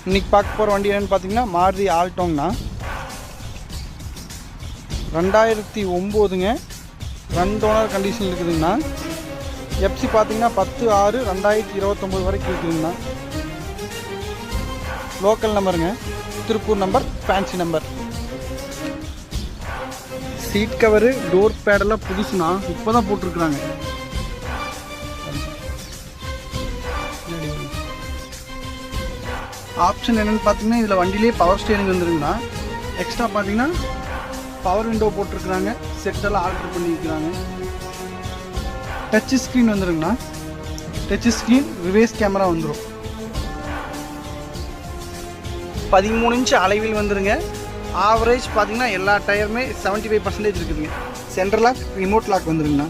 இன்றைக்கி பார்க்க போகிற வண்டி என்னென்னு பார்த்தீங்கன்னா மாருதி ஆல்டோங்கண்ணா. 2009ங்க. 2 ஓனர் கண்டிஷன் இருக்குதுங்கண்ணா. எஃப்சி பார்த்தீங்கன்னா 10/6/2029 வரைக்கும் இருக்குதுங்கண்ணா. லோக்கல் நம்பருங்க, Tiruppur number, fancy number. Seat cover door பேடெல்லாம் புதுசுண்ணா, இப்போ தான் போட்டிருக்குறாங்க. ஆப்ஷன் என்னென்னு பார்த்தீங்கன்னா இதில் வண்டியிலே பவர் ஸ்டேரிங் வந்துருங்கண்ணா. எக்ஸ்ட்ரா பார்த்தீங்கன்னா பவர் விண்டோ போட்டிருக்குறாங்க, செட்டெல்லாம் ஆல்ட்ரு பண்ணியிருக்கிறாங்க. டச் ஸ்க்ரீன் வந்துருங்கண்ணா. டச் ஸ்க்ரீன், ரிவேர்ஸ் கேமரா வந்துடும். 13 இன்ச் அளவில் வந்துருங்க. ஆவரேஜ் பார்த்தீங்கன்னா எல்லா டயருமே 75% இருக்குதுங்க. Central lock, remote lock வந்துருங்கண்ணா.